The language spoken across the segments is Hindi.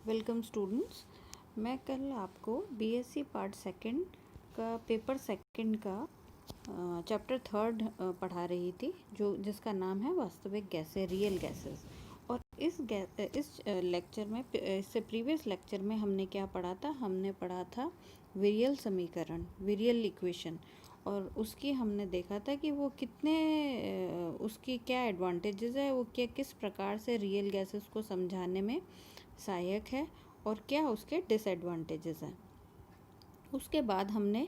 Welcome students. मैं कल आपको बीएससी पार्ट सेकंड का पेपर सेकंड का चैप्टर थर्ड पढ़ा रही थी, जिसका नाम है वास्तविक गैसें, रियल गैसेस। और इस लेक्चर में, इससे प्रीवियस लेक्चर में हमने क्या पढ़ा था? हमने पढ़ा था विरियल समीकरण, विरियल इक्वेशन, और उसकी हमने देखा था कि वो कितने उसकी क्या एडवांटेजेस है, वो किस प्रकार से रियल गैसेस को समझाने में सहायक है और क्या उसके डिसएडवांटेजेस हैं। उसके बाद हमने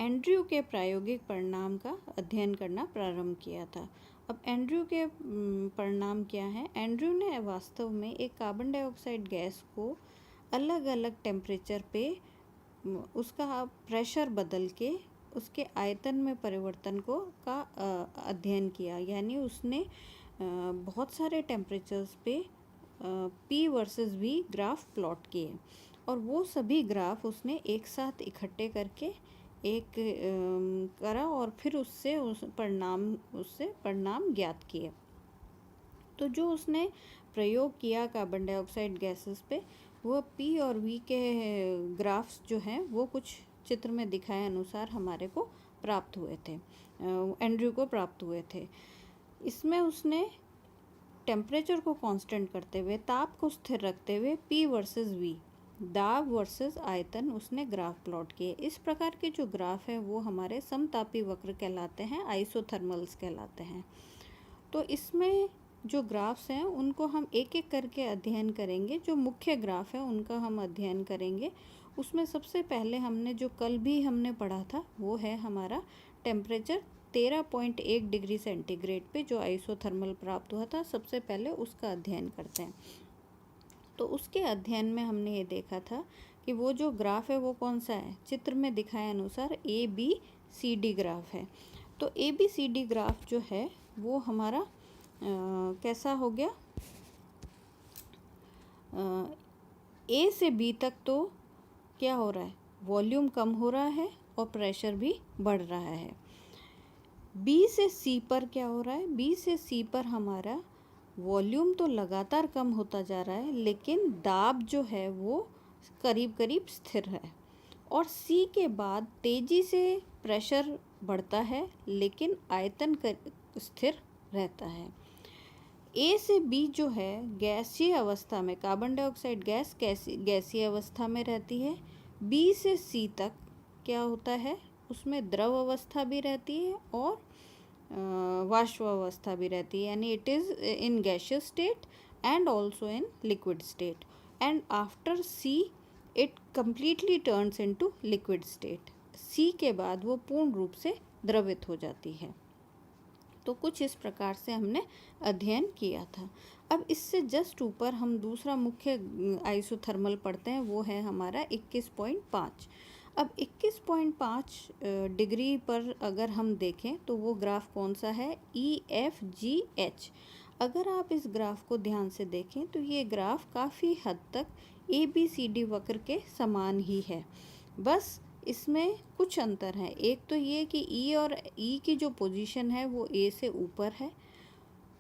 एंड्रयू के प्रायोगिक परिणाम का अध्ययन करना प्रारंभ किया था। अब एंड्रयू के परिणाम क्या हैं? एंड्रयू ने वास्तव में एक कार्बन डाइऑक्साइड गैस को अलग अलग टेम्परेचर पे उसका प्रेशर बदल के उसके आयतन में परिवर्तन का अध्ययन किया। यानी उसने बहुत सारे टेम्परेचर्स पे P versus V graph plot किए और वो सभी ग्राफ उसने एक साथ इकट्ठे करके एक करा और फिर उससे परिणाम ज्ञात किए। तो जो उसने प्रयोग किया कार्बन डाइऑक्साइड गैसेस पे, वो P और V के ग्राफ्स जो हैं वो कुछ चित्र में दिखाए अनुसार हमारे को प्राप्त हुए थे, एंड्रयू को प्राप्त हुए थे। इसमें उसने टेम्परेचर को कांस्टेंट करते हुए, ताप को स्थिर रखते हुए P वर्सेस V, दाब वर्सेस आयतन, उसने ग्राफ प्लॉट किए। इस प्रकार के जो ग्राफ है वो हमारे समतापी वक्र कहलाते हैं, आइसोथर्मल्स कहलाते हैं। तो इसमें जो ग्राफ्स हैं उनको हम एक एक करके अध्ययन करेंगे। जो मुख्य ग्राफ है उनका हम अध्ययन करेंगे। उसमें सबसे पहले हमने जो कल भी हमने पढ़ा था वो है हमारा टेम्परेचर 13.1 डिग्री सेंटीग्रेड पे जो आइसोथर्मल प्राप्त हुआ था। सबसे पहले उसका अध्ययन करते हैं। तो उसके अध्ययन में हमने ये देखा था कि वो जो ग्राफ है वो कौन सा है? चित्र में दिखाए अनुसार ABCD ग्राफ है। तो ABCD ग्राफ जो है वो हमारा कैसा हो गया? A से B तक तो क्या हो रहा है? वॉल्यूम कम हो रहा है और प्रेशर भी बढ़ रहा है। B से C पर क्या हो रहा है? B से C पर हमारा वॉल्यूम तो लगातार कम होता जा रहा है, लेकिन दाब जो है वो करीब करीब स्थिर है। और C के बाद तेजी से प्रेशर बढ़ता है, लेकिन आयतन स्थिर रहता है। A से B जो है गैसीय अवस्था में, कार्बन डाइऑक्साइड गैस गैसीय अवस्था में रहती है। B से C तक क्या होता है? उसमें द्रव अवस्था भी रहती है और वाष्प अवस्था भी रहती है। यानी it is in gaseous state and also in liquid state, and after C it completely turns into liquid state. C के बाद वो पूर्ण रूप से द्रवित हो जाती है। तो कुछ इस प्रकार से हमने अध्ययन किया था। अब इससे जस्ट ऊपर हम दूसरा मुख्य आइसोथर्मल पढ़ते हैं, वो है हमारा 21.5। अब 21.5 डिग्री पर अगर हम देखें तो वो ग्राफ कौन सा है? EFGH। अगर आप इस ग्राफ को ध्यान से देखें तो ये ग्राफ काफ़ी हद तक ABCD वक्र के समान ही है, बस इसमें कुछ अंतर है। एक तो ये कि E और E की जो पोजीशन है वो A से ऊपर है।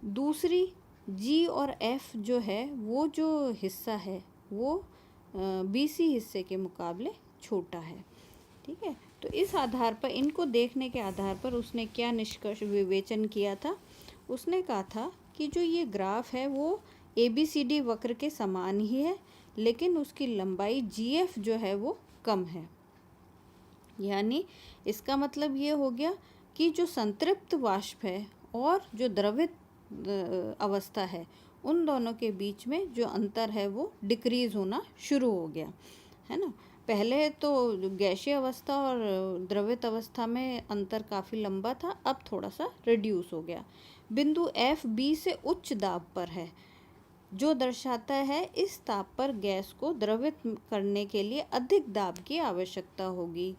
दूसरी G और F जो है वो जो हिस्सा है वो BC हिस्से के मुकाबले छोटा है। ठीक है, तो इस आधार पर, इनको देखने के आधार पर उसने क्या निष्कर्ष विवेचन किया था? उसने कहा था कि जो ये ग्राफ है वो ABCD वक्र के समान ही है, लेकिन उसकी लंबाई GF जो है वो कम है। यानी इसका मतलब ये हो गया कि जो संतृप्त वाष्प है और जो द्रवित अवस्था है, उन दोनों के बीच में जो अंतर है वो डिक्रीज़ होना शुरू हो गया, है ना। पहले तो गैसीय अवस्था और द्रवित अवस्था में अंतर काफ़ी लंबा था, अब थोड़ा सा रिड्यूस हो गया। बिंदु F B से उच्च दाब पर है, जो दर्शाता है इस ताप पर गैस को द्रवित करने के लिए अधिक दाब की आवश्यकता होगी।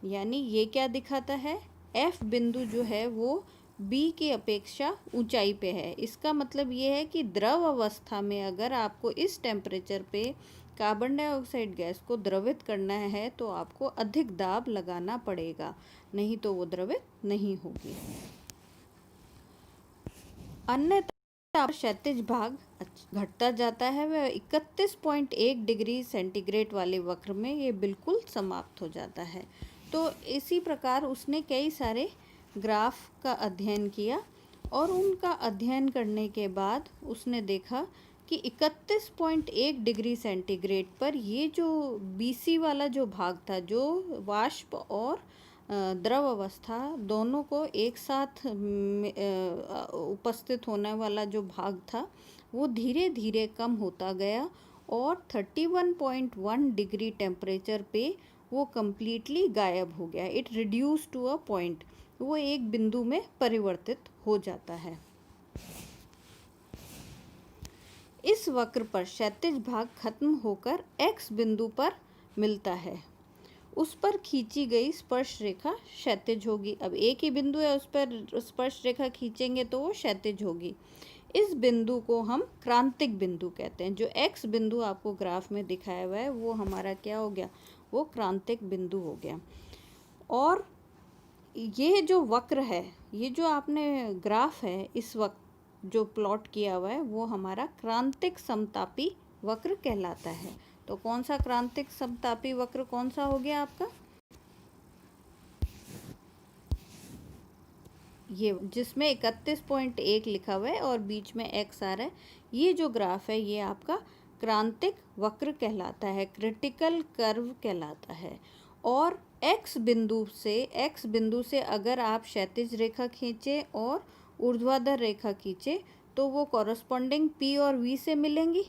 यानी ये क्या दिखाता है? F बिंदु जो है वो B की अपेक्षा ऊंचाई पे है। इसका मतलब ये है कि द्रव अवस्था में अगर आपको इस टेम्परेचर पे कार्बन डाइऑक्साइड गैस को द्रवित करना है तो आपको अधिक दाब लगाना पड़ेगा, नहीं तो वो द्रवित नहीं होगी। अन्य क्षैतिज भाग घटता जाता है, वह 31.1 डिग्री सेंटीग्रेड वाले वक्र में ये बिल्कुल समाप्त हो जाता है। तो इसी प्रकार उसने कई सारे ग्राफ का अध्ययन किया और उनका अध्ययन करने के बाद उसने देखा कि 31.1 डिग्री सेंटीग्रेड पर ये जो BC वाला जो भाग था, जो वाष्प और द्रव अवस्था दोनों को एक साथ उपस्थित होने वाला जो भाग था, वो धीरे धीरे कम होता गया और 31.1 डिग्री टेम्परेचर पे वो कम्प्लीटली गायब हो गया। It reduce to a point, वो एक बिंदु में परिवर्तित हो जाता है। इस वक्र पर क्षैतिज भाग खत्म होकर x बिंदु पर मिलता है। उस पर खींची गई स्पर्श रेखा क्षैतिज होगी। अब एक ही बिंदु है, उस पर स्पर्श रेखा खींचेंगे तो वो क्षैतिज होगी। इस बिंदु को हम क्रांतिक बिंदु कहते हैं। जो x बिंदु आपको ग्राफ में दिखाया हुआ है वो हमारा क्या हो गया, वो क्रांतिक बिंदु हो गया। और ये जो वक्र है, ये जो आपने ग्राफ है इस वक्त जो प्लॉट किया हुआ है, वो हमारा क्रांतिक समतापी वक्र कहलाता है। तो कौन सा क्रांतिक समतापी वक्र कौन सा हो गया आपका, ये जिसमें 31.1 लिखा हुआ है और बीच में x आ रहा है, ये जो ग्राफ है ये आपका क्रांतिक वक्र कहलाता है, क्रिटिकल कर्व कहलाता है। और x बिंदु से अगर आप क्षैतिज रेखा खींचे और ऊर्ध्वाधर रेखा खींचे तो वो कॉरस्पॉन्डिंग P और V से मिलेंगी।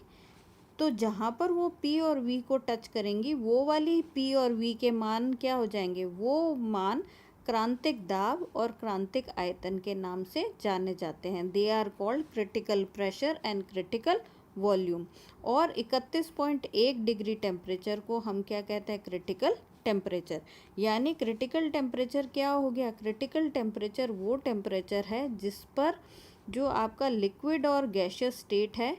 तो जहाँ पर वो P और V को टच करेंगी, वो वाली P और V के मान क्या हो जाएंगे, वो मान क्रांतिक दाब और क्रांतिक आयतन के नाम से जाने जाते हैं। They are called critical pressure and critical volume. और 31.1 डिग्री टेम्परेचर को हम क्या कहते हैं, क्रिटिकल टेम्परेचर। यानी क्रिटिकल टेम्परेचर क्या हो गया, क्रिटिकल टेम्परेचर वो टेम्परेचर है जिस पर जो आपका लिक्विड और गैसियस स्टेट है,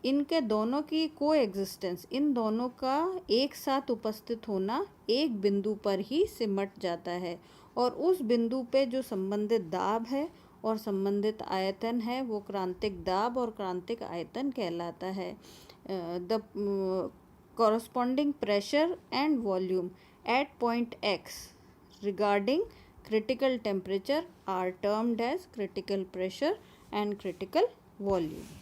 इनके दोनों की को एग्जिस्टेंस, इन दोनों का एक साथ उपस्थित होना एक बिंदु पर ही सिमट जाता है। और उस बिंदु पे जो संबंधित दाब है और संबंधित आयतन है वो क्रांतिक दाब और क्रांतिक आयतन कहलाता है। The corresponding pressure and volume at point x regarding critical temperature are termed as critical pressure and critical volume।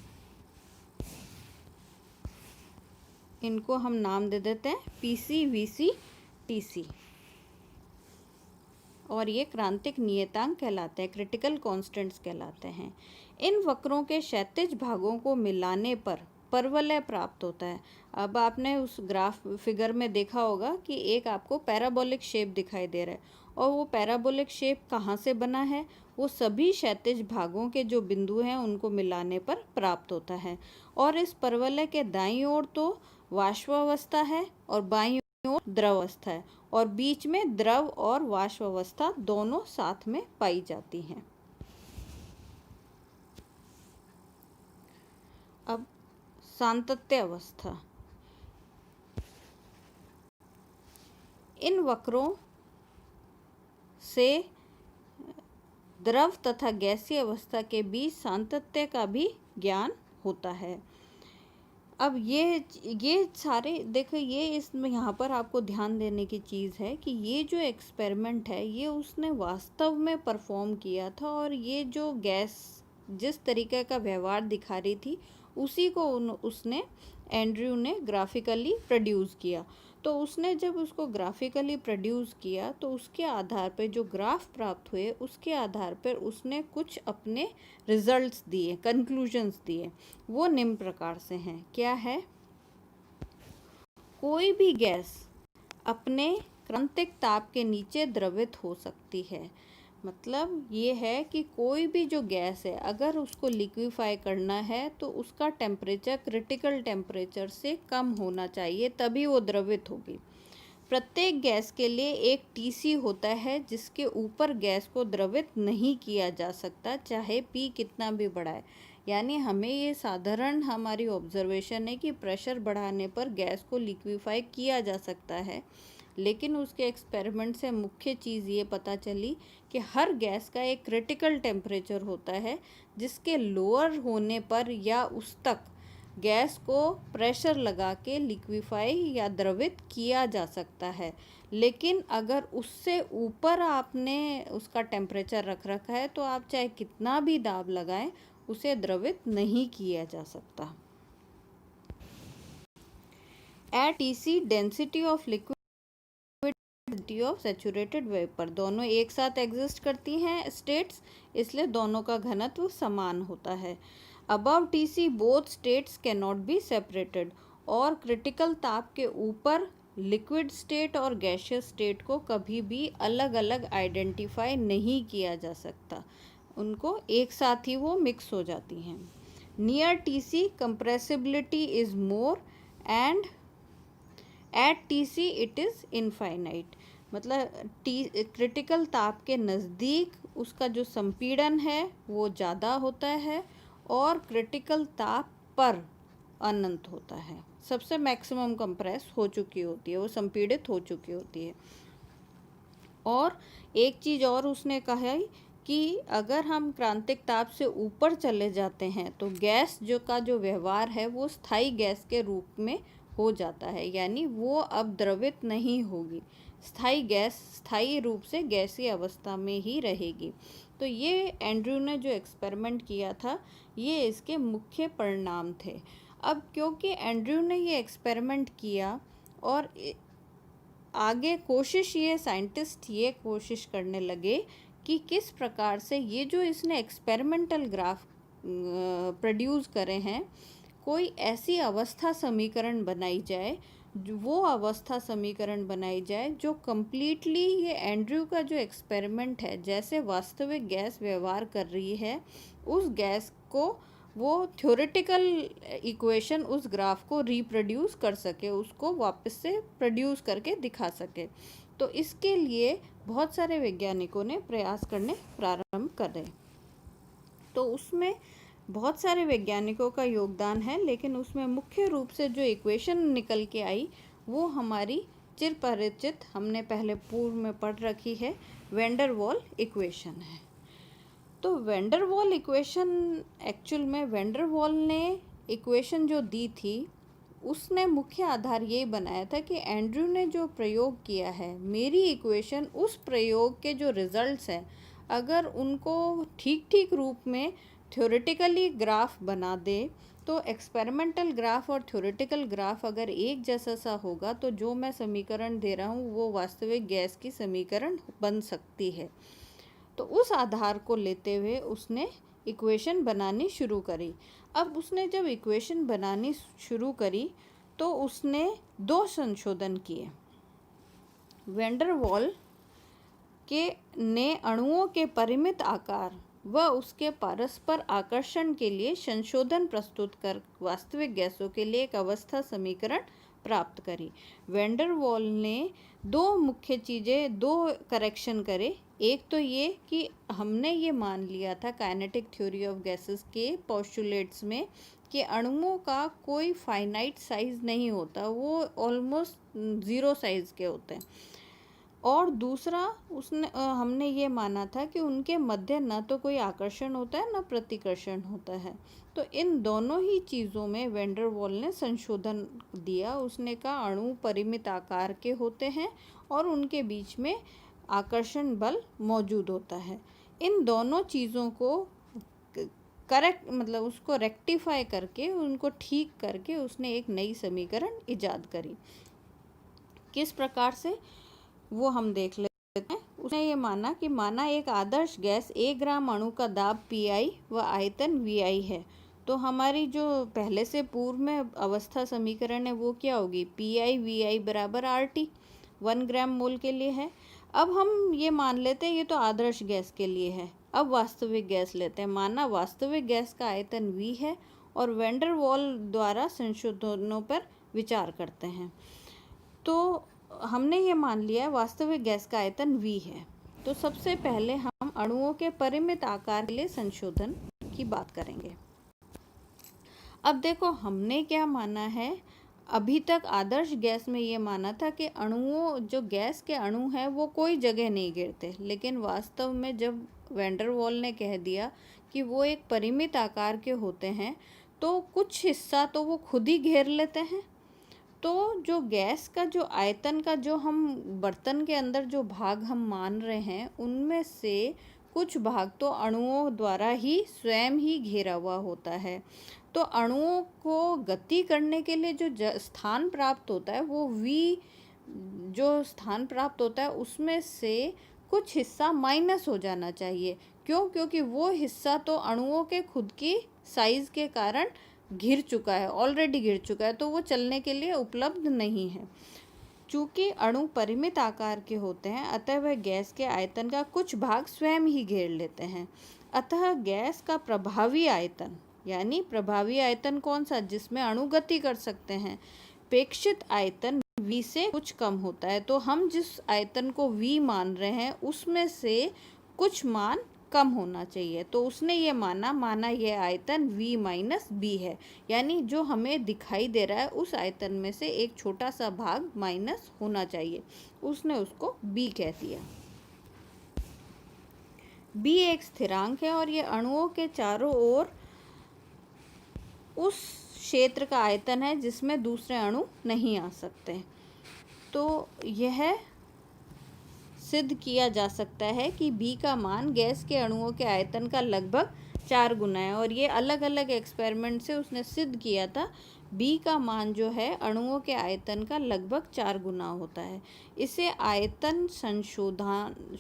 इनको हम नाम दे देते हैं PC, VC, TC। और ये क्रांतिक नियतांक कहलाते हैं, क्रिटिकल कांस्टेंट्स कहलाते हैं। इन वक्रों के क्षैतिज भागों को मिलाने पर परवलय प्राप्त होता है। अब आपने उस ग्राफ फिगर में देखा होगा कि एक आपको पैराबोलिक शेप दिखाई दे रहा है, और वो पैराबोलिक शेप कहाँ से बना है, वो सभी क्षैतिज भागों के जो बिंदु हैं उनको मिलाने पर प्राप्त होता है। और इस परवलय के दाईं ओर तो वाष्पावस्था है और बाईं ओर द्रव अवस्था है, और बीच में द्रव और वाष्प अवस्था दोनों साथ में पाई जाती हैं। अब सातत्य अवस्था। इन वक्रों से द्रव तथा गैसीय अवस्था के बीच सातत्य का भी ज्ञान होता है। अब ये सारे देखो, ये इसमें यहाँ पर आपको ध्यान देने की चीज़ है कि ये जो एक्सपेरिमेंट है ये उसने वास्तव में परफॉर्म किया था, और ये जो गैस जिस तरीके का व्यवहार दिखा रही थी उसी को उसने एंड्रयू ने ग्राफिकली प्रोड्यूस किया। तो उसने जब उसको ग्राफिकली प्रोड्यूस किया तो उसके आधार पर जो ग्राफ प्राप्त हुए उसके आधार पर उसने कुछ अपने रिजल्ट्स दिए, कंक्लूजन्स दिए। वो निम्न प्रकार से हैं। क्या है, कोई भी गैस अपने क्रांतिक ताप के नीचे द्रवित हो सकती है। मतलब ये है कि कोई भी जो गैस है अगर उसको लिक्विफाई करना है तो उसका टेम्परेचर क्रिटिकल टेम्परेचर से कम होना चाहिए, तभी वो द्रवित होगी। प्रत्येक गैस के लिए एक TC होता है जिसके ऊपर गैस को द्रवित नहीं किया जा सकता, चाहे P कितना भी बड़ा है। यानी हमें ये साधारण हमारी ऑब्जर्वेशन है कि प्रेशर बढ़ाने पर गैस को लिक्विफाई किया जा सकता है, लेकिन उसके एक्सपेरिमेंट से मुख्य चीज़ ये पता चली कि हर गैस का एक क्रिटिकल टेम्परेचर होता है जिसके लोअर होने पर या उस तक गैस को प्रेशर लगा के लिक्विफाई या द्रवित किया जा सकता है। लेकिन अगर उससे ऊपर आपने उसका टेम्परेचर रख रखा है तो आप चाहे कितना भी दाब लगाएं, उसे द्रवित नहीं किया जा सकता। At TC density of liquid density of saturated vapour, दोनों एक साथ एग्जिस्ट करती हैं स्टेट्स, इसलिए दोनों का घनत्व समान होता है। Above TC both states can not be separated, और क्रिटिकल ताप के ऊपर लिक्विड स्टेट और गैसियस स्टेट को कभी भी अलग अलग आइडेंटिफाई नहीं किया जा सकता, उनको एक साथ ही वो मिक्स हो जाती हैं। Near TC compressibility is more and at TC it is infinite, मतलब क्रिटिकल ताप के नज़दीक उसका जो संपीड़न है वो ज़्यादा होता है और क्रिटिकल ताप पर अनंत होता है, सबसे मैक्सिमम कंप्रेस हो चुकी होती है, वो संपीड़ित हो चुकी होती है। और एक चीज़ और उसने कहा कि अगर हम क्रांतिक ताप से ऊपर चले जाते हैं तो गैस जो व्यवहार है वो स्थायी गैस के रूप में हो जाता है, यानी वो अब द्रवित नहीं होगी, स्थायी गैस स्थायी रूप से गैसीय अवस्था में ही रहेगी। तो ये एंड्रयू ने जो एक्सपेरिमेंट किया था ये इसके मुख्य परिणाम थे। अब क्योंकि एंड्रयू ने ये एक्सपेरिमेंट किया और आगे साइंटिस्ट ये कोशिश करने लगे कि किस प्रकार से ये जो इसने एक्सपेरिमेंटल ग्राफ प्रोड्यूस करे हैं, कोई ऐसी अवस्था समीकरण बनाई जाए, वो अवस्था समीकरण बनाई जाए जो कम्प्लीटली ये एंड्रयू का जो एक्सपेरिमेंट है जैसे वास्तविक गैस व्यवहार कर रही है उस गैस को वो थ्योरेटिकल इक्वेशन उस ग्राफ को रिप्रोड्यूस कर सके, उसको वापस से प्रोड्यूस करके दिखा सके। तो इसके लिए बहुत सारे वैज्ञानिकों ने प्रयास करने प्रारंभ करे। तो उसमें बहुत सारे वैज्ञानिकों का योगदान है, लेकिन उसमें मुख्य रूप से जो इक्वेशन निकल के आई वो हमारी चिर परिचित, हमने पहले पूर्व में पढ़ रखी है, वैन वाल इक्वेशन है। तो वैन वाल इक्वेशन एक्चुअल में वैन वाल ने इक्वेशन जो दी थी उसने मुख्य आधार ये बनाया था कि एंड्रयू ने जो प्रयोग किया है, मेरी इक्वेशन उस प्रयोग के जो रिजल्ट्स हैं अगर उनको ठीक रूप में थ्योरेटिकली ग्राफ बना दे तो एक्सपेरिमेंटल ग्राफ और थ्योरेटिकल ग्राफ अगर एक जैसा सा होगा तो जो मैं समीकरण दे रहा हूँ वो वास्तविक गैस की समीकरण बन सकती है। तो उस आधार को लेते हुए उसने इक्वेशन बनानी शुरू करी। अब उसने जब इक्वेशन बनानी शुरू करी तो उसने दो संशोधन किए। वैन वाल के ने अणुओं के परिमित आकार व उसके परस्पर आकर्षण के लिए संशोधन प्रस्तुत कर वास्तविक गैसों के लिए एक अवस्था समीकरण प्राप्त करी। वैन वाल ने दो मुख्य चीज़ें, दो करेक्शन करे। एक तो ये कि हमने ये मान लिया था काइनेटिक थ्योरी ऑफ गैसेस के पोस्टुलेट्स में कि अणुओं का कोई फाइनाइट साइज नहीं होता, वो ऑलमोस्ट ज़ीरो साइज़ के होते हैं। और दूसरा हमने ये माना था कि उनके मध्य न तो कोई आकर्षण होता है न प्रतिकर्षण होता है। तो इन दोनों ही चीज़ों में वैन वाल ने संशोधन दिया। उसने कहा अणु परिमित आकार के होते हैं और उनके बीच में आकर्षण बल मौजूद होता है। इन दोनों चीज़ों को उसको रेक्टिफाई करके, उनको ठीक करके उसने एक नई समीकरण इजाद करी। किस प्रकार से वो हम देख लेते हैं। उसने ये माना कि एक आदर्श गैस 1 ग्राम अणु का दाब PI व आयतन VI है। तो हमारी जो पहले से पूर्व में अवस्था समीकरण है वो क्या होगी, PI VI बराबर RT 1 ग्राम मोल के लिए है। अब हम ये मान लेते हैं ये तो आदर्श गैस के लिए है। अब वास्तविक गैस लेते हैं। माना वास्तविक गैस का आयतन V है और वैन वाल द्वारा संशोधनों पर विचार करते हैं। तो हमने ये मान लिया है वास्तविक गैस का आयतन V है। तो सबसे पहले हम अणुओं के परिमित आकार के लिए संशोधन की बात करेंगे। अब देखो हमने क्या माना है, अभी तक आदर्श गैस में ये माना था कि अणुओं जो गैस के अणु हैं वो कोई जगह नहीं घेरते, लेकिन वास्तव में जब वैन डर वाल ने कह दिया कि वो एक परिमित आकार के होते हैं, तो कुछ हिस्सा तो वो खुद ही घेर लेते हैं। तो जो गैस का जो आयतन का जो हम बर्तन के अंदर जो भाग हम मान रहे हैं, उनमें से कुछ भाग तो अणुओं द्वारा ही स्वयं ही घेरा हुआ होता है। तो अणुओं को गति करने के लिए जो स्थान प्राप्त होता है, वो v जो स्थान प्राप्त होता है उसमें से कुछ हिस्सा माइनस हो जाना चाहिए। क्यों? क्योंकि वो हिस्सा तो अणुओं के खुद की साइज़ के कारण घिर चुका है, ऑलरेडी घिर चुका है, तो वो चलने के लिए उपलब्ध नहीं है। चूँकि अणु परिमित आकार के होते हैं, अतः वह गैस के आयतन का कुछ भाग स्वयं ही घेर लेते हैं। अतः गैस का प्रभावी आयतन, यानी प्रभावी आयतन कौन सा? जिसमें अणु गति कर सकते हैं, अपेक्षित आयतन v से कुछ कम होता है। तो हम जिस आयतन को v मान रहे हैं उसमें से कुछ मान कम होना चाहिए। तो उसने ये माना यह आयतन v माइनस बी है, यानी जो हमें दिखाई दे रहा है उस आयतन में से एक छोटा सा भाग माइनस होना चाहिए। उसने उसको b कह दिया। b एक स्थिरांक है और ये अणुओं के चारों ओर उस क्षेत्र का आयतन है जिसमें दूसरे अणु नहीं आ सकते। तो यह सिद्ध किया जा सकता है कि b का मान गैस के अणुओं के आयतन का लगभग 4 गुना है, और ये अलग अलग एक्सपेरिमेंट से उसने सिद्ध किया था b का मान जो है अणुओं के आयतन का लगभग 4 गुना होता है। इसे आयतन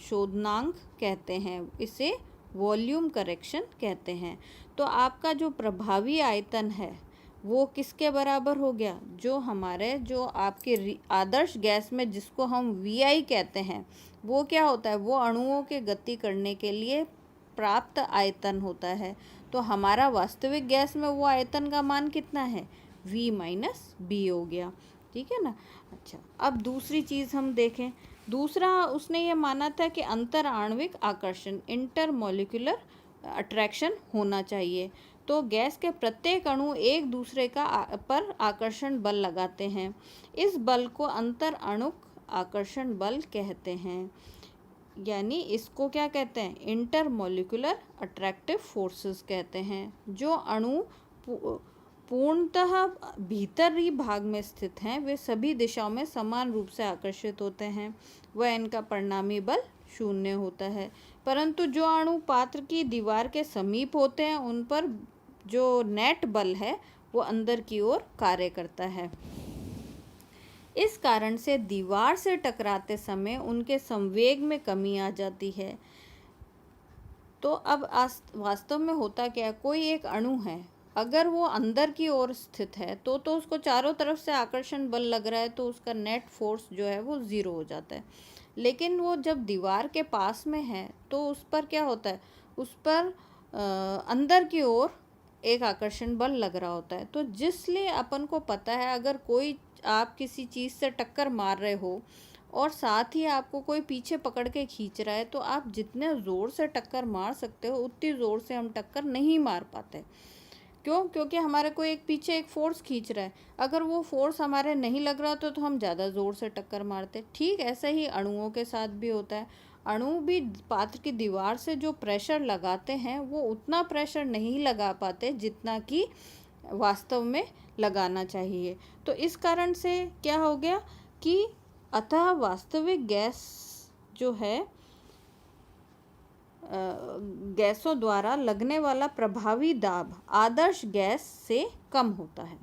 शोधनांक कहते हैं, इसे वॉल्यूम करेक्शन कहते हैं। तो आपका जो प्रभावी आयतन है वो किसके बराबर हो गया? जो हमारे जो आपके आदर्श गैस में जिसको हम VI कहते हैं, वो क्या होता है? वो अणुओं के गति करने के लिए प्राप्त आयतन होता है। तो हमारा वास्तविक गैस में वो आयतन का मान कितना है? v माइनस बी हो गया। ठीक है ना? अच्छा, अब दूसरी चीज़ हम देखें। दूसरा उसने ये माना था कि अंतर आणविक आकर्षण, इंटरमोलिकुलर अट्रैक्शन होना चाहिए। तो गैस के प्रत्येक अणु एक दूसरे पर आकर्षण बल लगाते हैं। इस बल को अंतर आणुक आकर्षण बल कहते हैं, यानी इसको क्या कहते हैं? इंटरमोलिकुलर अट्रैक्टिव फोर्सेस कहते हैं। जो अणु पूर्णतः भीतरी भाग में स्थित हैं, वे सभी दिशाओं में समान रूप से आकर्षित होते हैं। वह इनका परिणामी बल 0 होता है। परंतु जो अणु पात्र की दीवार के समीप होते हैं, उन पर जो नेट बल है वो अंदर की ओर कार्य करता है। इस कारण से दीवार से टकराते समय उनके संवेग में कमी आ जाती है। तो अब वास्तव में होता क्या है? कोई एक अणु है, अगर वो अंदर की ओर स्थित है तो उसको चारों तरफ से आकर्षण बल लग रहा है, तो उसका नेट फोर्स जो है वो 0 हो जाता है। लेकिन वो जब दीवार के पास में है तो उस पर क्या होता है? उस पर अंदर की ओर एक आकर्षण बल लग रहा होता है। तो जिसलिए अपन को पता है, अगर कोई आप किसी चीज़ से टक्कर मार रहे हो और साथ ही आपको कोई पीछे पकड़ के खींच रहा है, तो आप जितने ज़ोर से टक्कर मार सकते हो उतनी ज़ोर से हम टक्कर नहीं मार पाते। क्यों? क्योंकि हमारे को एक पीछे एक फोर्स खींच रहा है। अगर वो फोर्स हमारे नहीं लग रहा तो हम ज़्यादा ज़ोर से टक्कर मारते। ठीक ऐसा ही अणुओं के साथ भी होता है। अणु भी पात्र की दीवार से जो प्रेशर लगाते हैं वो उतना प्रेशर नहीं लगा पाते जितना कि वास्तव में लगाना चाहिए। तो इस कारण से क्या हो गया कि अतः वास्तविक गैस जो है गैसों द्वारा लगने वाला प्रभावी दाब आदर्श गैस से कम होता है।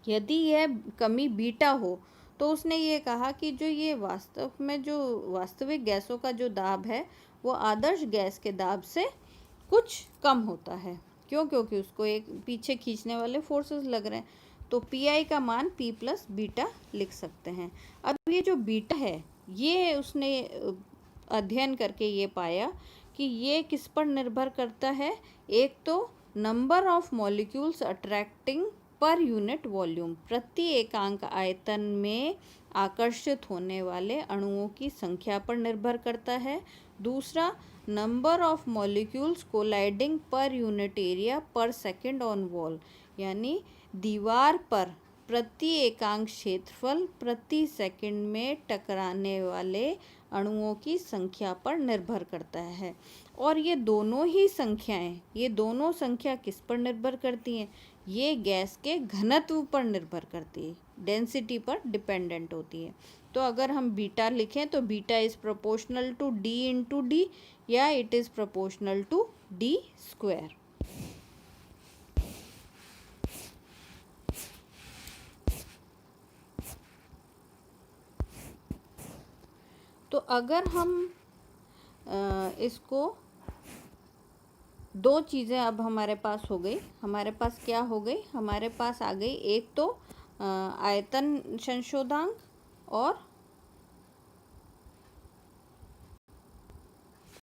यदि यह कमी बीटा हो तो उसने ये कहा कि जो ये वास्तव में जो वास्तविक गैसों का जो दाब है वो आदर्श गैस के दाब से कुछ कम होता है। क्यों? क्योंकि उसको एक पीछे खींचने वाले फोर्सेस लग रहे हैं। तो पी का मान p प्लस बीटा लिख सकते हैं। अब ये जो बीटा है, ये उसने अध्ययन करके ये पाया कि ये किस पर निर्भर करता है? एक तो number of molecules attracting per unit volume, प्रति एकांक आयतन में आकर्षित होने वाले अणुओं की संख्या पर निर्भर करता है। दूसरा, number of molecules colliding per unit area पर सेकंड ऑन वॉल, यानी दीवार पर प्रति एकांक क्षेत्रफल प्रति सेकंड में टकराने वाले अणुओं की संख्या पर निर्भर करता है। और ये दोनों ही संख्याएं, ये दोनों संख्या किस पर निर्भर करती हैं? ये गैस के घनत्व पर निर्भर करती है, डेंसिटी पर डिपेंडेंट होती है। तो अगर हम बीटा लिखें तो beta is proportional to D into D, या it is proportional to D square. तो अगर हम इसको, दो चीज़ें अब हमारे पास हो गई। हमारे पास क्या हो गई? हमारे पास आ गई एक तो आयतन संशोधांक और